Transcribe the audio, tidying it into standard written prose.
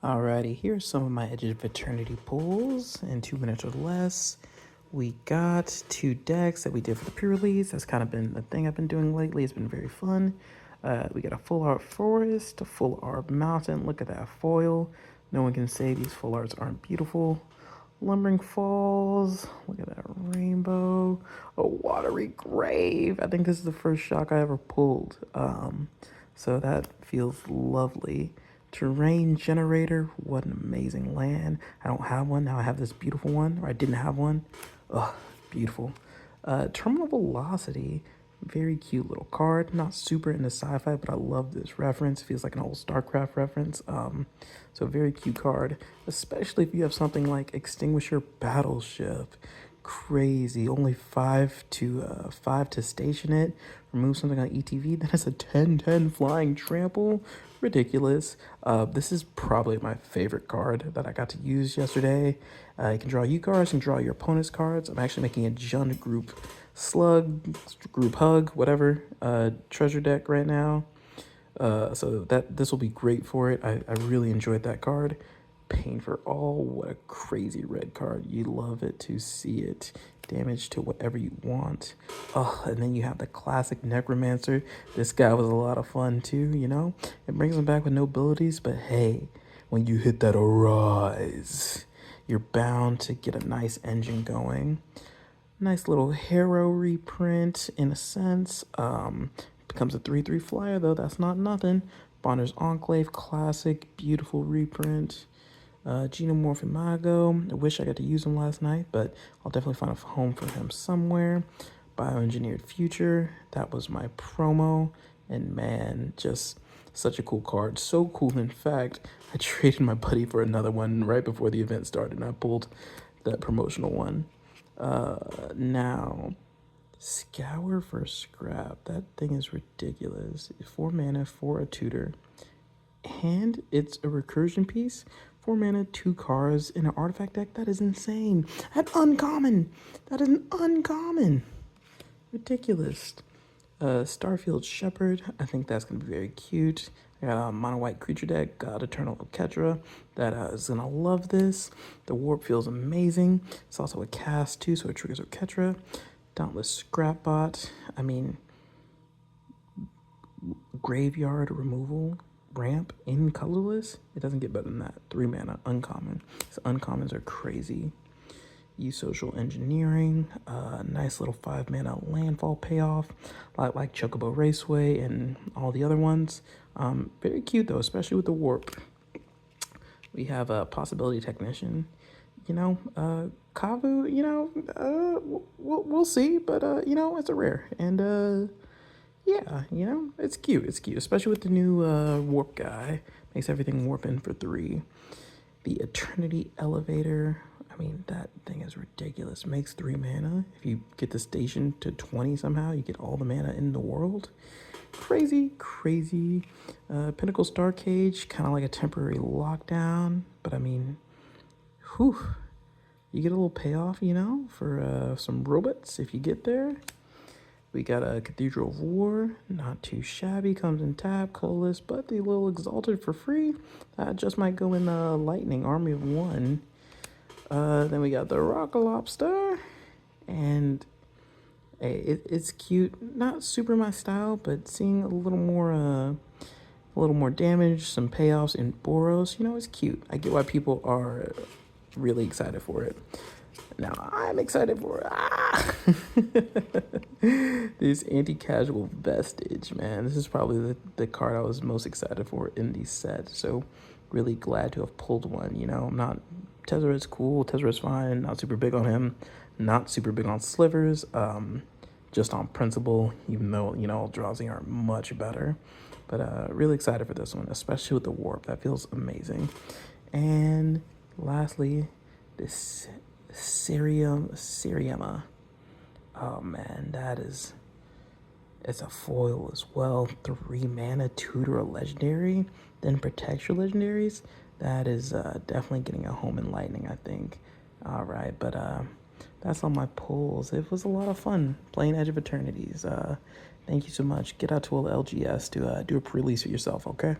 Alrighty, here's some of my Edge of Eternity pulls in 2 minutes or less. We got two decks that we did for the pre-release. That's kind of been the thing I've been doing lately. It's been very fun. We got a full art forest, a full art mountain. Look at that foil. No one can say these full arts aren't beautiful. Lumbering Falls. Look at that rainbow. A watery grave. I think this is the first shock I ever pulled. So that feels lovely. Terrain generator. What an amazing land. I don't have one. Now I have this beautiful one. Or I didn't have one. Ugh, beautiful. Terminal velocity. Very cute little card. Not super into sci-fi, but I love this reference. Feels like an old StarCraft reference. So very cute card, especially if you have something like Extinguisher Battleship. Crazy. Only five to station it. Remove something on ETV. Then it's a 10/10 flying trample. Ridiculous. This is probably my favorite card that I got to use yesterday. You can draw you cards and draw your opponent's cards. I'm actually making a Jund group slug, group hug, whatever, treasure deck right now. So this will be great for it. I really enjoyed that card. Pain for All, what a crazy red card. You love it to see it. Damage to whatever you want. Oh, and then you have the classic Necromancer. This guy was a lot of fun too, you know? It brings him back with no abilities, but hey, when you hit that Arise, you're bound to get a nice engine going. Nice little Harrow reprint in a sense. Becomes a 3/3 flyer though, that's not nothing. Bonner's Enclave, classic, beautiful reprint. Xenomorph Imago. I wish I got to use him last night, but I'll definitely find a home for him somewhere. Bioengineered Future, that was my promo. And man, just such a cool card. So cool, in fact, I traded my buddy for another one right before the event started, and I pulled that promotional one. Now, Scour for Scrap. That thing is ridiculous. 4 mana for a tutor. And it's a recursion piece. 4 mana, 2 cards in an artifact deck. That is insane. That's uncommon. That is an uncommon. Ridiculous. Starfield Shepherd. I think that's going to be very cute. I got a mono white creature deck, God Eternal Ketra, that is going to love this. The warp feels amazing. It's also a cast too, so it triggers with Ketra. Dauntless Scrapbot. I mean, graveyard removal ramp in colorless. It doesn't get better than that. 3 mana, uncommon. So uncommons are crazy. Use Social Engineering. Nice little 5 mana landfall payoff, like Chocobo Raceway and all the other ones. Very cute though, especially with the warp. We have a Possibility Technician. You know, Kavu, you know, we'll see, but, you know, it's a rare. And, yeah, you know, it's cute. It's cute, especially with the new warp guy. Makes everything warp in for 3. The Eternity Elevator. I mean, that thing is ridiculous. Makes 3 mana. If you get the station to 20 somehow, you get all the mana in the world. Crazy, crazy. Pinnacle Star Cage, kind of like a temporary lockdown. But I mean, whew. You get a little payoff, you know, for some robots if you get there. We got a Cathedral of War, not too shabby, comes in tap, colorless, but the little Exalted for free. That just might go in Lightning, Army of 1. Then we got the Rock Lobster, and hey, it's cute. Not super my style, but seeing a little more damage, some payoffs in Boros, you know, it's cute. I get why people are really excited for it. Now I'm excited for it. Ah! This anti-casual vestige, man. This is probably the card I was most excited for in the set. So really glad to have pulled one, you know. I'm not Tezzeret's cool, Tezzeret's fine, not super big on him, not super big on slivers, just on principle, even though, you know, Eldrazi are much better. But really excited for this one, especially with the warp. That feels amazing. And lastly, this Seriema. Oh man, it's a foil as well. 3 mana, tutor a legendary, then protect your legendaries. That is definitely getting a home in Lightning, I think. All right, but that's all my pulls. It was a lot of fun playing Edge of Eternities. Thank you so much. Get out to LGS to do a pre-release for yourself, okay?